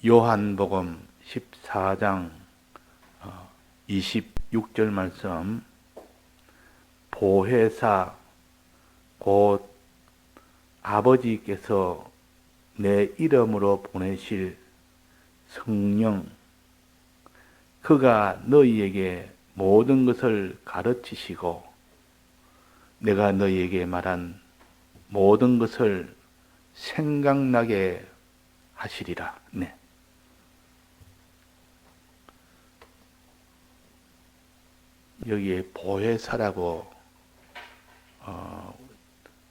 요한복음 14장 26절 말씀, 보혜사 곧 아버지께서 내 이름으로 보내실 성령, 그가 너희에게 모든 것을 가르치시고 내가 너희에게 말한 모든 것을 생각나게 하시리라. 네. 여기에 보혜사라고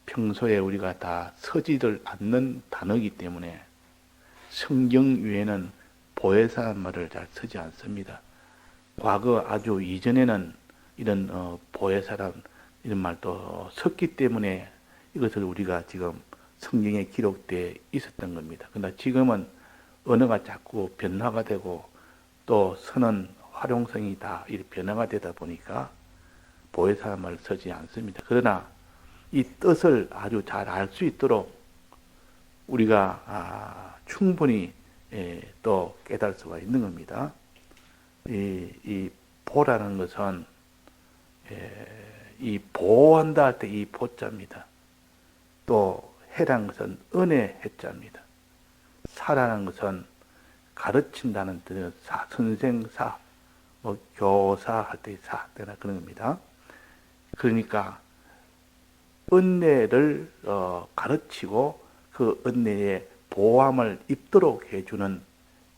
평소에 우리가 다 서지를 않는 단어이기 때문에 성경 위에는 보혜사란 말을 잘 쓰지 않습니다. 과거 아주 이전에는 이런 보혜사란 이런 말도 썼기 때문에 이것을 우리가 지금 성경에 기록되어 있었던 겁니다. 그러나 지금은 언어가 자꾸 변화가 되고 또 쓰는 활용성이 다 이렇게 변화가 되다 보니까 보혜사란 말을 쓰지 않습니다. 그러나 이 뜻을 아주 잘 알 수 있도록 우리가 충분히 또 깨달을 수가 있는 겁니다. 이 보라는 것은 이 보호한다 할 때 이 보자입니다. 또 해라는 것은 은혜 해자입니다. 사라는 것은 가르친다는 뜻은 선생사, 교사 할 때 사 때나 그런 겁니다. 그러니까 은혜를 가르치고 그 은혜에 보함을 입도록 해주는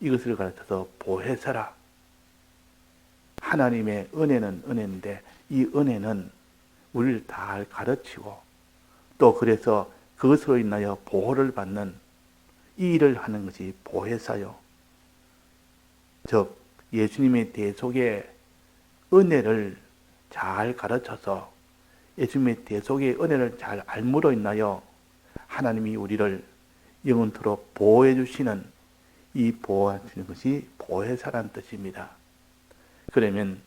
이것을 가르쳐서 보혜사라. 하나님의 은혜는 은혜인데 이 은혜는 우리를 다 가르치고 또 그래서 그것으로 인하여 보호를 받는 이 일을 하는 것이 보혜사요. 즉 예수님의 대속의 은혜를 잘 가르쳐서 예수님의 대속의 은혜를 잘 알므로 인하여 하나님이 우리를 영원토록 보호해 주시는 이 보호하시는 것이 보혜사란 뜻입니다. 그러면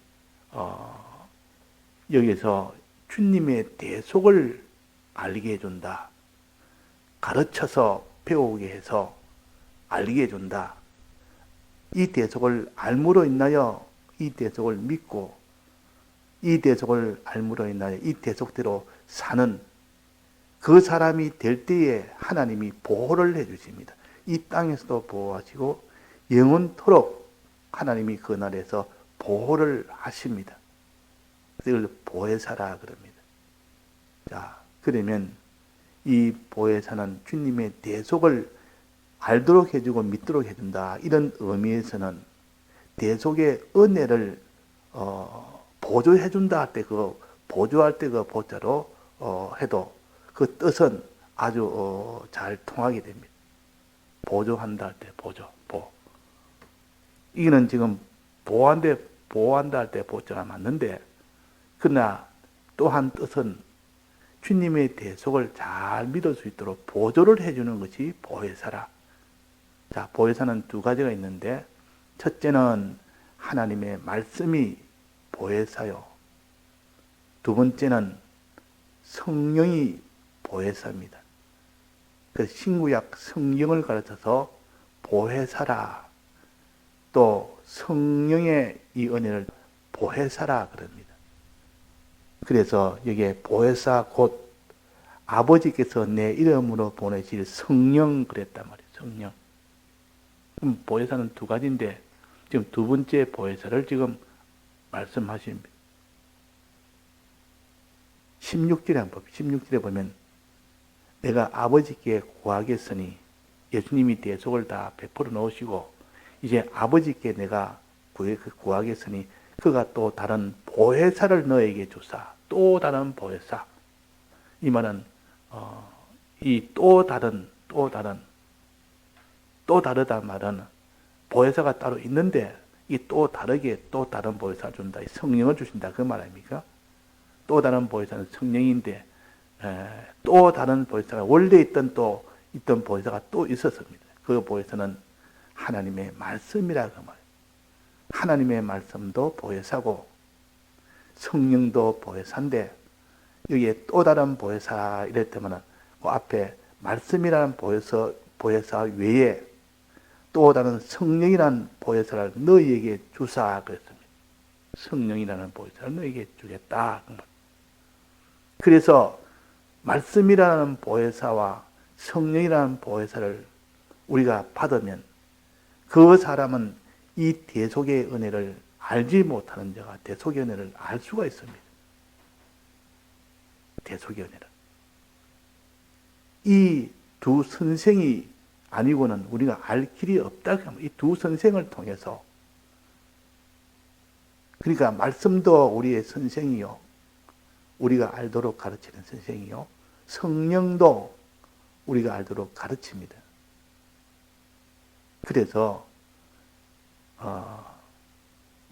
여기서 주님의 대속을 알게 해준다. 가르쳐서 배우게 해서 알게 해준다. 이 대속을 알므로 인하여 이 대속을 믿고 이 대속을 알므로 인하여 이 대속대로 사는 그 사람이 될 때에 하나님이 보호를 해주십니다. 이 땅에서도 보호하시고 영원토록 하나님이 그 날에서 보호를 하십니다. 이걸 보혜사라 그럽니다. 자, 그러면 이 보혜사는 주님의 대속을 알도록 해주고 믿도록 해준다. 이런 의미에서는 대속의 은혜를 보조해준다 할 때 그 보조할 때 그 보자로 해도 그 뜻은 아주 잘 통하게 됩니다. 보조한다 할 때 보조, 보. 이거는 지금 보호한다 할 때 보자가 맞는데 그러나 또한 뜻은 주님의 대속을 잘 믿을 수 있도록 보조를 해주는 것이 보혜사라. 자, 보혜사는 두 가지가 있는데 첫째는 하나님의 말씀이 보혜사요. 두 번째는 성령이 보혜사입니다. 그 신구약 성경을 가르쳐서 보혜사라. 또 성령의 이 은혜를 보혜사라 그럽니다. 그래서 여기에 보혜사 곧 아버지께서 내 이름으로 보내실 성령 그랬단 말이에요. 성령. 그럼 보혜사는 두 가지인데 지금 두 번째 보혜사를 지금 말씀하십니다. 16절에 한번 16절에 보면 내가 아버지께 구하겠으니 예수님이 대속을 다 베풀어 놓으시고 이제 아버지께 내가 구하겠으니 그가 또 다른 보혜사를 너에게 주사. 또 다른 보혜사. 이 말은 이 또 다르다 말은 보혜사가 따로 있는데 이 또 다르게 또 다른 보혜사를 준다. 성령을 주신다. 그 말 아닙니까? 또 다른 보혜사는 성령인데 또 다른 보혜사가 원래 있던 보혜사가 또 있었습니다. 그 보혜사는 하나님의 말씀이라 그 말. 하나님의 말씀도 보혜사고 성령도 보혜사인데 여기에 또 다른 보혜사 이랬다면 그 앞에 말씀이라는 보혜사 외에 또 다른 성령이라는 보혜사를 너희에게 주사 그랬습니다. 성령이라는 보혜사를 너희에게 주겠다. 그래서 말씀이라는 보혜사와 성령이라는 보혜사를 우리가 받으면 그 사람은 이 대속의 은혜를 알지 못하는 자가 대속의 은혜를 알 수가 있습니다. 대속의 은혜를. 이 두 선생이 아니고는 우리가 알 길이 없다. 이 두 선생을 통해서, 그러니까 말씀도 우리의 선생이요, 우리가 알도록 가르치는 선생이요, 성령도 우리가 알도록 가르칩니다. 그래서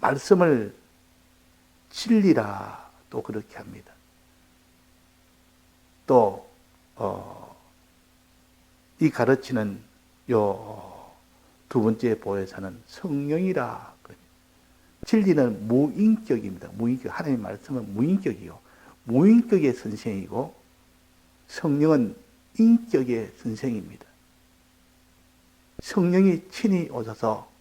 말씀을 진리라 또 그렇게 합니다. 또 이 가르치는 요 두 번째 보혜사는 성령이라. 진리는 무인격입니다. 무인격. 하나님의 말씀은 무인격이요, 무인격의 선생이고 성령은 인격의 선생입니다. 성령이 친히 오셔서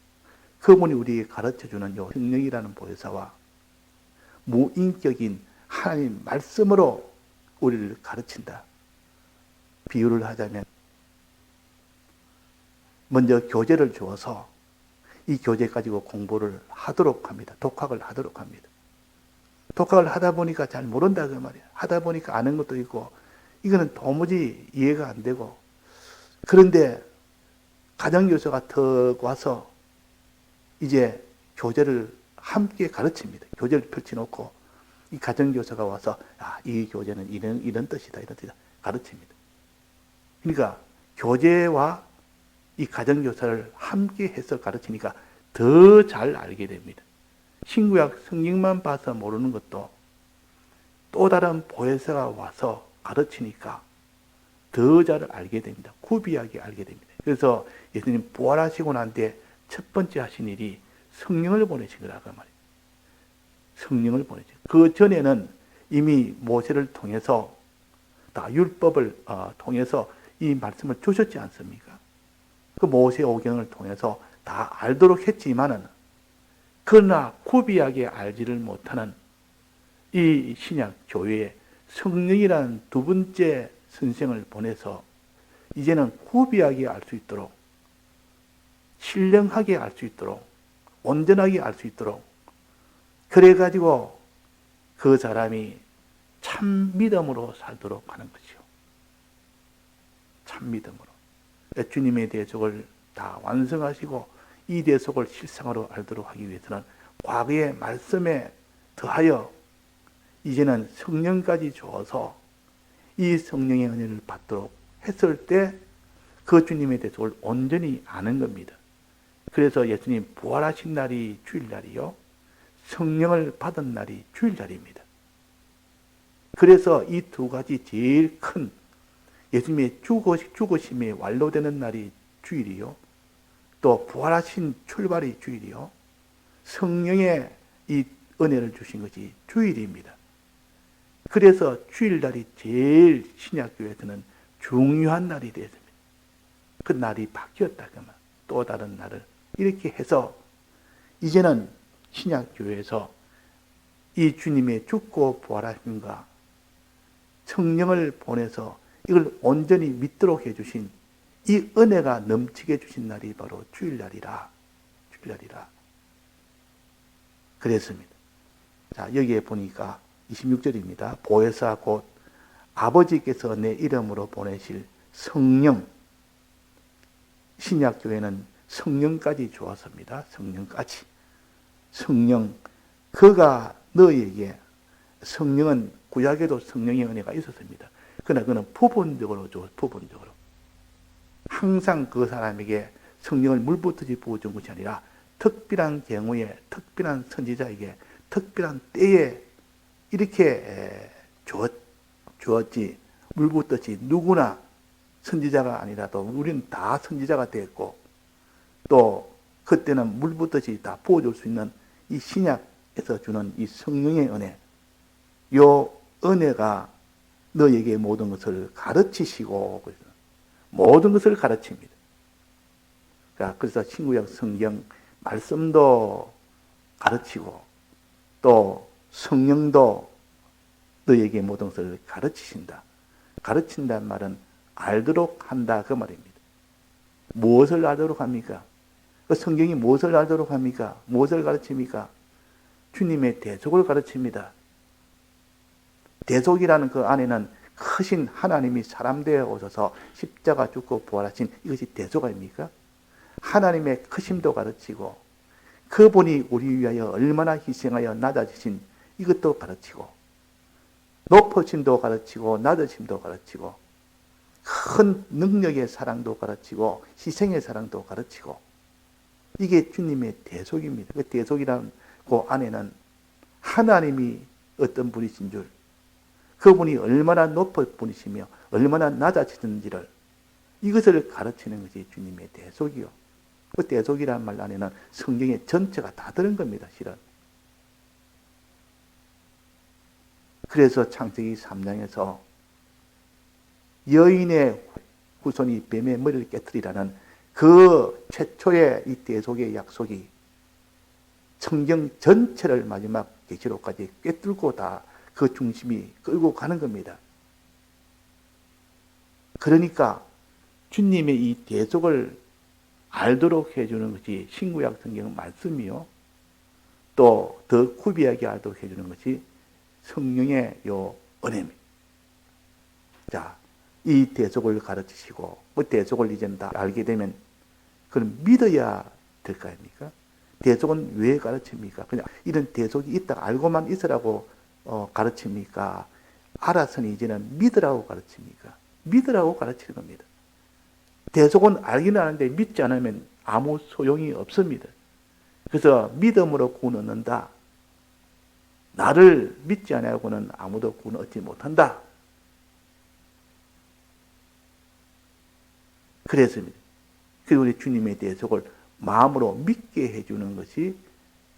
그분이 우리에게 가르쳐주는 요 성령이라는 보혜사와 무인격인 하나님 말씀으로 우리를 가르친다. 비유를 하자면 먼저 교재를 주어서 이 교재 가지고 공부를 하도록 합니다. 독학을 하도록 합니다. 독학을 하다 보니까 잘 모른다 그 말이야. 하다 보니까 아는 것도 있고 이거는 도무지 이해가 안 되고, 그런데 가정교사가 더 와서 이제 교재를 함께 가르칩니다. 교재를 펼쳐놓고 이 가정교사가 와서 이 교재는 이런 뜻이다, 이런 뜻이다 가르칩니다. 그러니까 교재와 이 가정교사를 함께 해서 가르치니까 더 잘 알게 됩니다. 신구약 성경만 봐서 모르는 것도 또 다른 보혜사가 와서 가르치니까 더 잘 알게 됩니다. 구비하게 알게 됩니다. 그래서 예수님 부활하시고 난 뒤에 첫 번째 하신 일이 성령을 보내신 거라고 말이에요. 성령을 보내신. 그 전에는 이미 모세를 통해서 다 율법을 통해서 이 말씀을 주셨지 않습니까? 그 모세 오경을 통해서 다 알도록 했지만은, 그러나 구비하게 알지를 못하는 이 신약 교회에 성령이라는 두 번째 선생을 보내서 이제는 구비하게 알 수 있도록, 신령하게 알 수 있도록, 온전하게 알 수 있도록, 그래가지고 그 사람이 참 믿음으로 살도록 하는 것이요. 참 믿음으로. 주님의 대속을 다 완성하시고 이 대속을 실상으로 알도록 하기 위해서는 과거의 말씀에 더하여 이제는 성령까지 주어서 이 성령의 은혜를 받도록 했을 때 그 주님의 대속을 온전히 아는 겁니다. 그래서 예수님 부활하신 날이 주일날이요, 성령을 받은 날이 주일날입니다. 그래서 이 두 가지 제일 큰 예수님의 죽으심이 완료되는 날이 주일이요, 또 부활하신 출발이 주일이요, 성령의 이 은혜를 주신 것이 주일입니다. 그래서 주일날이 제일 신약교회에서는 중요한 날이 되었습니다. 그 날이 바뀌었다 그러면 또 다른 날을 이렇게 해서 이제는 신약교회에서 이 주님의 죽고 부활하심과 성령을 보내서 이걸 온전히 믿도록 해주신 이 은혜가 넘치게 해주신 날이 바로 주일날이라. 주일날이라. 그랬습니다. 자, 여기에 보니까 26절입니다. 보혜사 곧 아버지께서 내 이름으로 보내실 성령. 신약교회는 성령까지 주었습니다. 성령까지. 성령. 그가 너희에게, 성령은 구약에도 성령의 은혜가 있었습니다. 그러나 그는 부분적으로 줘, 부분적으로. 항상 그 사람에게 성령을 물붓듯이 부어준 것이 아니라 특별한 경우에, 특별한 선지자에게, 특별한 때에 이렇게 주었지, 물붓듯이 누구나 선지자가 아니라도 우리는 다 선지자가 됐고, 또 그때는 물붓듯이 다 부어줄 수 있는 이 신약에서 주는 이 성령의 은혜, 요 은혜가 너에게 모든 것을 가르치시고, 모든 것을 가르칩니다. 자, 그래서 신구약 성경 말씀도 가르치고 또 성령도 너에게 모든 것을 가르치신다. 가르친다는 말은 알도록 한다 그 말입니다. 무엇을 알도록 합니까? 그 성경이 무엇을 알도록 합니까? 무엇을 가르칩니까? 주님의 대속을 가르칩니다. 대속이라는 그 안에는 크신 하나님이 사람 되어 오셔서 십자가 죽고 부활하신 이것이 대속 아닙니까? 하나님의 크심도 가르치고 그분이 우리 위하여 얼마나 희생하여 낮아지신 이것도 가르치고 높으심도 가르치고 낮으심도 가르치고 큰 능력의 사랑도 가르치고 희생의 사랑도 가르치고 이게 주님의 대속입니다. 그 대속이라는 그 안에는 하나님이 어떤 분이신 줄 그분이 얼마나 높은 분이시며 얼마나 낮아지는지를 이것을 가르치는 것이 주님의 대속이요. 그 대속이라는 말 안에는 성경의 전체가 다 들은 겁니다. 실은. 그래서 창세기 3장에서 여인의 후손이 뱀의 머리를 깨뜨리라는 그 최초의 이 대속의 약속이 성경 전체를 마지막 계시록까지 꿰뚫고 다 그 중심이 끌고 가는 겁니다. 그러니까 주님의 이 대속을 알도록 해주는 것이 신구약 성경 말씀이요. 또 더 구비하게 알도록 해주는 것이 성령의 요 은혜입니다. 자, 이 대속을 가르치시고 그 대속을 이제는 다 알게 되면 그럼 믿어야 될 거 아닙니까? 대속은 왜 가르칩니까? 그냥 이런 대속이 있다 알고만 있으라고 가르칩니까? 알아서는 이제는 믿으라고 가르칩니까? 믿으라고 가르치는 겁니다. 대속은 알기는 아는데 믿지 않으면 아무 소용이 없습니다. 그래서 믿음으로 구원 얻는다. 나를 믿지 않고는 아무도 구원 얻지 못한다. 그랬습니다. 그리고 우리 주님의 대속을 마음으로 믿게 해주는 것이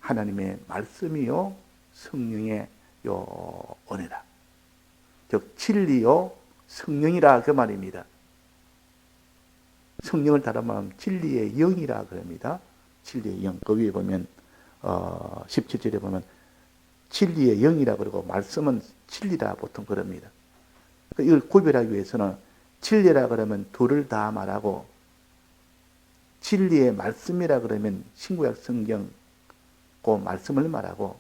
하나님의 말씀이요 성령의 요 은혜다. 즉 진리요 성령이라 그 말입니다. 성령을 다른 말하면 진리의 영이라 그럽니다. 진리의 영. 그 위에 보면 17절에 보면 진리의 영이라 그러고 말씀은 진리라 보통 그럽니다. 이걸 구별하기 위해서는 진리라 그러면 둘을 다 말하고 진리의 말씀이라 그러면 신구약 성경 그 말씀을 말하고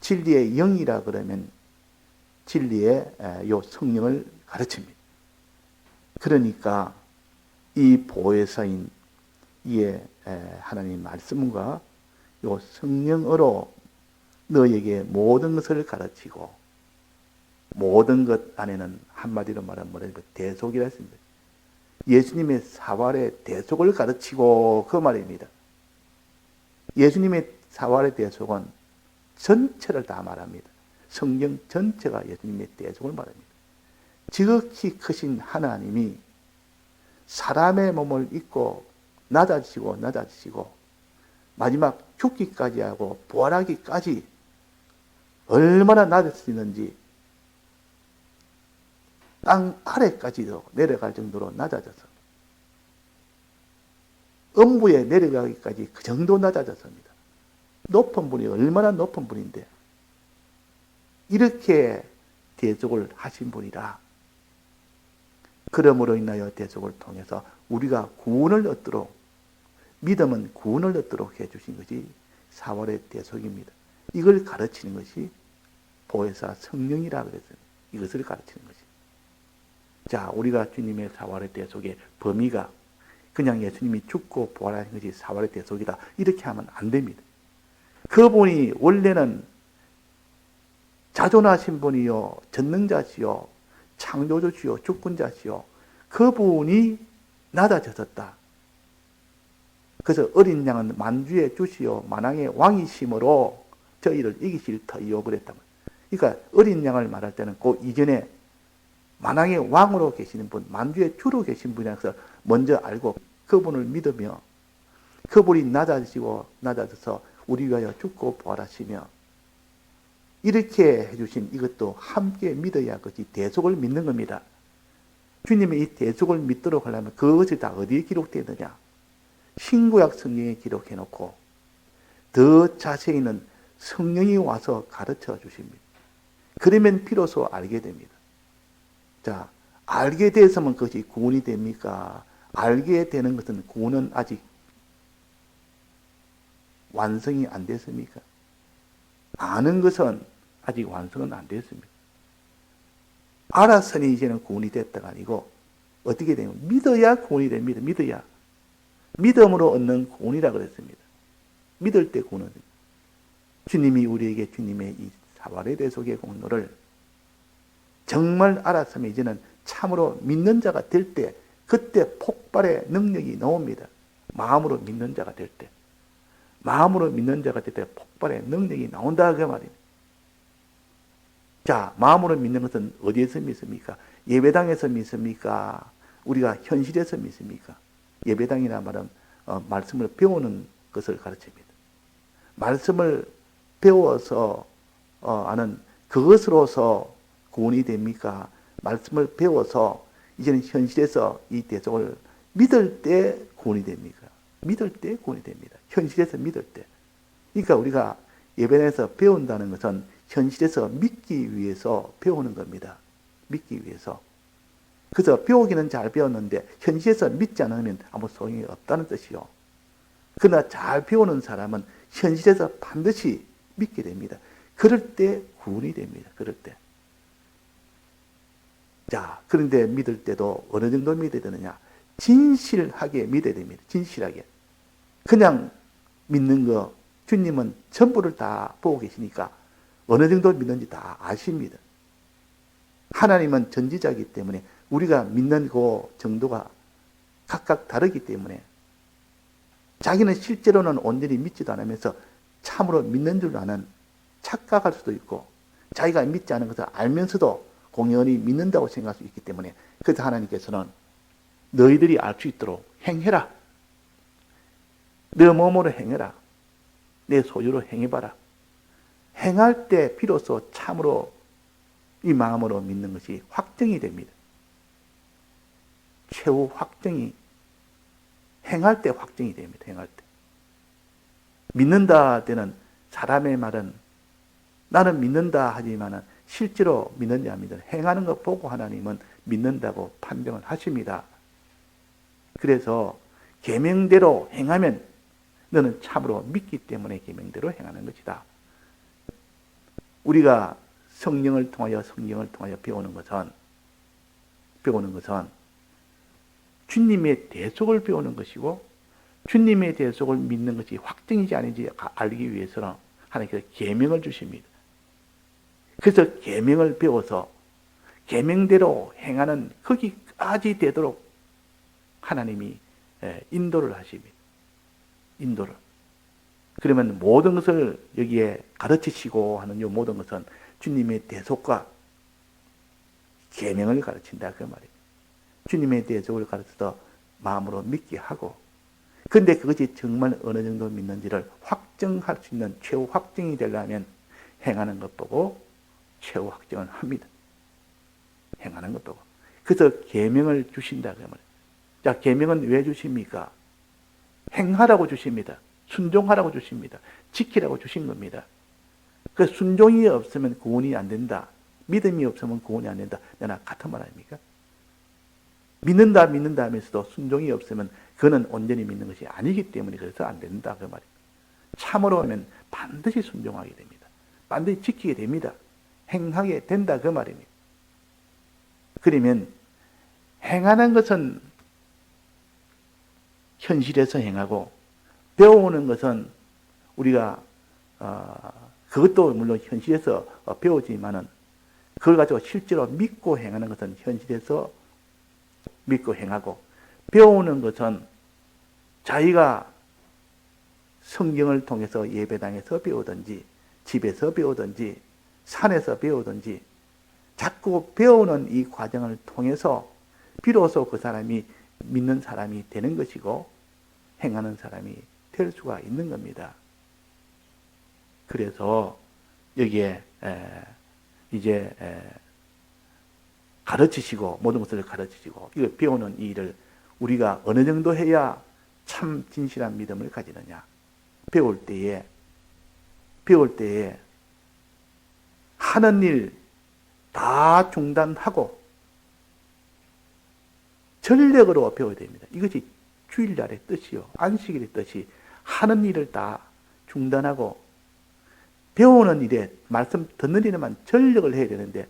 진리의 영이라 그러면 진리의 요 성령을 가르칩니다. 그러니까 이 보혜사인 이에 하나님 말씀과 요 성령으로 너에게 모든 것을 가르치고 모든 것 안에는 한마디로 말하면 뭐라고 대속이라 했습니다. 예수님의 사활의 대속을 가르치고 그 말입니다. 예수님의 사활의 대속은 전체를 다 말합니다. 성경 전체가 예수님의 대속을 말합니다. 지극히 크신 하나님이 사람의 몸을 입고 낮아지시고 마지막 죽기까지 하고 부활하기까지 얼마나 낮아지는지 땅 아래까지도 내려갈 정도로 낮아져서 음부에 내려가기까지 그 정도 낮아졌습니다. 높은 분이 얼마나 높은 분인데 이렇게 대속을 하신 분이라. 그러므로 인하여 대속을 통해서 우리가 구원을 얻도록 믿음은 구원을 얻도록 해주신 것이 사월의 대속입니다. 이걸 가르치는 것이 보혜사 성령이라 그랬어요. 이것을 가르치는 것이. 자, 우리가 주님의 사월의 대속의 범위가 그냥 예수님이 죽고 부활하신 것이 사월의 대속이다. 이렇게 하면 안 됩니다. 그분이 원래는 자존하신 분이요, 전능자시요, 창조주시요, 주권자시요. 그분이 낮아졌다. 그래서 어린 양은 만주의 주시요, 만왕의 왕이심으로 저희를 이기실 터이요 그랬다면. 그러니까 어린 양을 말할 때는 그 이전에 만왕의 왕으로 계시는 분, 만주의 주로 계신 분이라서 먼저 알고 그분을 믿으며 그분이 낮아져서 우리 위하여 죽고 부활하시며 이렇게 해주신 이것도 함께 믿어야 그것이 대속을 믿는 겁니다. 주님의 이 대속을 믿도록 하려면 그것이 다 어디에 기록되어 있느냐? 신구약 성경에 기록해 놓고 더 자세히는 성령이 와서 가르쳐 주십니다. 그러면 비로소 알게 됩니다. 자, 알게 되었으면 그것이 구원이 됩니까? 알게 되는 것은 구원은 아직 완성이 안 됐습니까? 아는 것은 아직 완성은 안 됐습니다. 알았으니 이제는 구원이 됐다가 아니고 어떻게 되면 믿어야 구원이 됩니다. 믿어야. 믿음으로 얻는 구원이라 그랬습니다. 믿을 때 구원은 됩니다. 주님이 우리에게 주님의 이 사발의 대속의 공로를 정말 알았으면 이제는 참으로 믿는 자가 될 때 그때 폭발의 능력이 나옵니다. 마음으로 믿는 자가 될 때. 마음으로 믿는 자가 될 때 폭발의 능력이 나온다 그 말입니다. 자, 마음으로 믿는 것은 어디에서 믿습니까? 예배당에서 믿습니까? 우리가 현실에서 믿습니까? 예배당이라 말은 말씀을 배우는 것을 가르칩니다. 말씀을 배워서 아는 그것으로서 구원이 됩니까? 말씀을 배워서 이제는 현실에서 이 대속을 믿을 때 구원이 됩니까? 믿을 때 구원이 됩니다. 현실에서 믿을 때. 그러니까 우리가 예배당에서 배운다는 것은 현실에서 믿기 위해서 배우는 겁니다. 믿기 위해서. 그래서 배우기는 잘 배웠는데 현실에서 믿지 않으면 아무 소용이 없다는 뜻이요. 그러나 잘 배우는 사람은 현실에서 반드시 믿게 됩니다. 그럴 때 구원이 됩니다. 그럴 때. 자, 그런데 믿을 때도 어느 정도 믿어야 되느냐? 진실하게 믿어야 됩니다. 진실하게. 그냥 믿는 거, 주님은 전부를 다 보고 계시니까 어느 정도 믿는지 다 아십니다. 하나님은 전지자이기 때문에 우리가 믿는 그 정도가 각각 다르기 때문에 자기는 실제로는 온전히 믿지도 않으면서 참으로 믿는 줄 아는 착각할 수도 있고 자기가 믿지 않은 것을 알면서도 공연히 믿는다고 생각할 수 있기 때문에 그래서 하나님께서는 너희들이 알 수 있도록 행해라. 내 몸으로 행해라. 내 소유로 행해봐라. 행할 때 비로소 참으로 이 마음으로 믿는 것이 확정이 됩니다. 최후 확정이 행할 때 확정이 됩니다. 행할 때. 믿는다 때는 사람의 말은 나는 믿는다 하지만은 실제로 믿는지 안 믿는 행하는 것 보고 하나님은 믿는다고 판정을 하십니다. 그래서 계명대로 행하면 너는 참으로 믿기 때문에 계명대로 행하는 것이다. 우리가 성경을 통하여 배우는 것은 주님의 대속을 배우는 것이고 주님의 대속을 믿는 것이 확정이지 아닌지 알기 위해서는 하나님께서 계명을 주십니다. 그래서 계명을 배워서 계명대로 행하는 거기까지 되도록 하나님이 인도를 하십니다. 인도를. 그러면 모든 것을 여기에 가르치시고 하는 이 모든 것은 주님의 대속과 계명을 가르친다 그 말입니다. 주님의 대속을 가르쳐서 마음으로 믿게 하고 그런데 그것이 정말 어느 정도 믿는지를 확정할 수 있는 최후 확정이 되려면 행하는 것 보고 최후 확정을 합니다. 행하는 것 보고. 그래서 계명을 주신다 그 말이에요. 자, 계명은 왜 주십니까? 행하라고 주십니다. 순종하라고 주십니다. 지키라고 주신 겁니다. 그 순종이 없으면 구원이 안 된다. 믿음이 없으면 구원이 안 된다. 내가 같은 말 아닙니까? 믿는다 하면서도 순종이 없으면 그는 온전히 믿는 것이 아니기 때문에 그래서 안 된다 그 말입니다. 참으로 하면 반드시 순종하게 됩니다. 반드시 지키게 됩니다. 행하게 된다 그 말입니다. 그러면 행하는 것은 현실에서 행하고 배우는 것은 우리가 그것도 물론 현실에서 배우지만은 그걸 가지고 실제로 믿고 행하는 것은 현실에서 믿고 행하고 배우는 것은 자기가 성경을 통해서 예배당에서 배우든지 집에서 배우든지 산에서 배우든지 자꾸 배우는 이 과정을 통해서 비로소 그 사람이 믿는 사람이 되는 것이고 행하는 사람이 될 수가 있는 겁니다. 그래서 여기에 이제 가르치시고 모든 것을 가르치시고 이거 배우는 이 일을 우리가 어느 정도 해야 참 진실한 믿음을 가지느냐? 배울 때에 하는 일 다 중단하고 전력으로 배워야 됩니다. 이것이 주일날의 뜻이요. 안식일의 뜻이 하는 일을 다 중단하고 배우는 일에 말씀 듣는 일에만 전력을 해야 되는데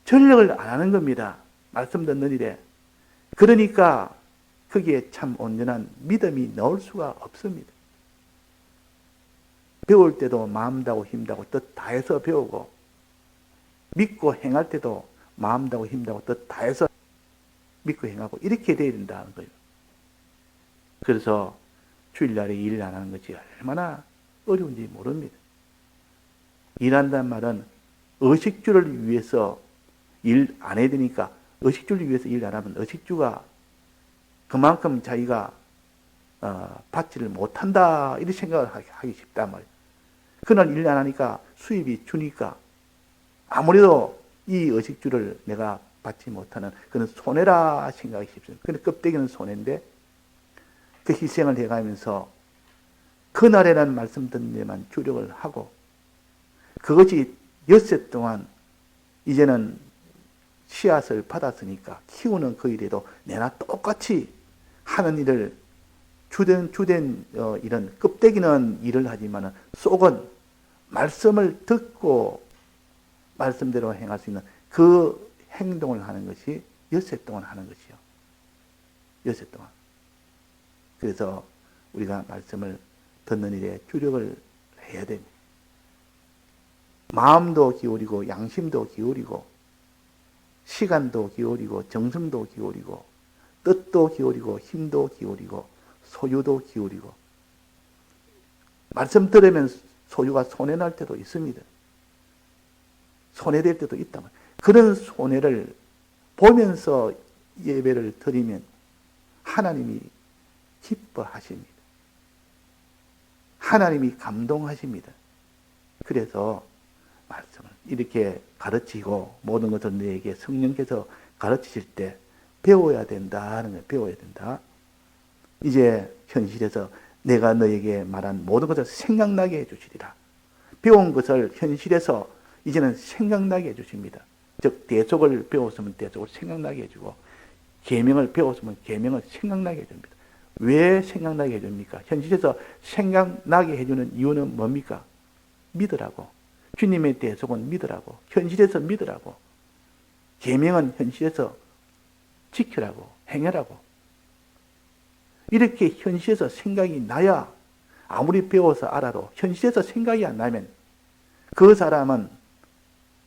전력을 안 하는 겁니다. 말씀 듣는 일에. 그러니까 거기에 참 온전한 믿음이 나올 수가 없습니다. 배울 때도 마음 다하고 힘 다하고 뜻 다해서 배우고 믿고 행할 때도 마음 다하고 힘 다하고 뜻 다해서 믿고 행하고 이렇게 돼야 된다는 거예요. 그래서 주일날에 일 안 하는 것이 얼마나 어려운지 모릅니다. 일한다는 말은 의식주를 위해서 일 안 해야 되니까 의식주를 위해서 일 안 하면 의식주가 그만큼 자기가 받지를 못한다 이런 생각을 하기 쉽단 말이에요. 그날 일 안 하니까 수입이 주니까 아무래도 이 의식주를 내가 받지 못하는 그런 손해라 생각이 쉽습니다. 근데 껍데기는 손해인데 그 희생을 해가면서 그날에는 말씀 듣는 데만 주력을 하고 그것이 엿새 동안 이제는 씨앗을 받았으니까 키우는 그 일에도 내나 똑같이 하는 일을 주된 이런 껍데기는 일을 하지만 속은 말씀을 듣고 말씀대로 행할 수 있는 그 행동을 하는 것이 엿새 동안 하는 것이요. 엿새 동안. 그래서 우리가 말씀을 듣는 일에 주력을 해야 됩니다. 마음도 기울이고 양심도 기울이고 시간도 기울이고 정성도 기울이고 뜻도 기울이고 힘도 기울이고 소유도 기울이고 말씀 들으면 소유가 손해날 때도 있습니다. 손해될 때도 있다. 그런 손해를 보면서 예배를 드리면 하나님이 기뻐하십니다. 하나님이 감동하십니다. 그래서 말씀을 이렇게 가르치고 모든 것을 너에게 성령께서 가르치실 때 배워야 된다는 거예요. 배워야 된다. 이제 현실에서 내가 너에게 말한 모든 것을 생각나게 해주시리라. 배운 것을 현실에서 이제는 생각나게 해주십니다. 즉 대속을 배웠으면 대속을 생각나게 해주고 계명을 배웠으면 계명을 생각나게 해줍니다. 왜 생각나게 해줍니까? 현실에서 생각나게 해주는 이유는 뭡니까? 믿으라고. 주님의 대속은 믿으라고. 현실에서 믿으라고. 계명은 현실에서 지키라고. 행하라고. 이렇게 현실에서 생각이 나야 아무리 배워서 알아도 현실에서 생각이 안 나면 그 사람은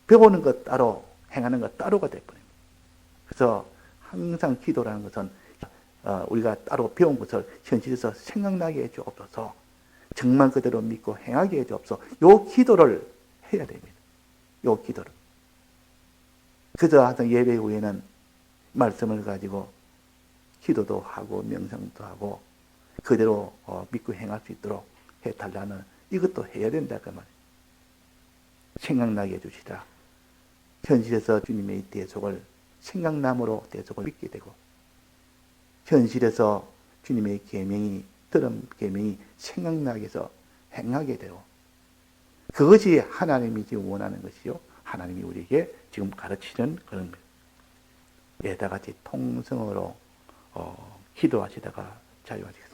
배우는 것 따로 행하는 것 따로가 되어버립니다. 그래서 항상 기도라는 것은 우리가 따로 배운 것을 현실에서 생각나게 해주옵소서. 정말 그대로 믿고 행하게 해주옵소서. 요 기도를 해야 됩니다. 요 기도를. 그저 항상 예배 후에는 말씀을 가지고 기도도 하고 명상도 하고 그대로 믿고 행할 수 있도록 해달라는 이것도 해야 된다 그 말이에요. 생각나게 해주시라. 현실에서 주님의 대속을 생각남으로 대속을 믿게 되고 현실에서 주님의 계명이 들은 계명이 생각나게 해서 행하게 되고 그것이 하나님이 지금 원하는 것이요. 하나님이 우리에게 지금 가르치는 그런 거예요. 예, 다 같이 통성으로 기도하시다가 자유하시다.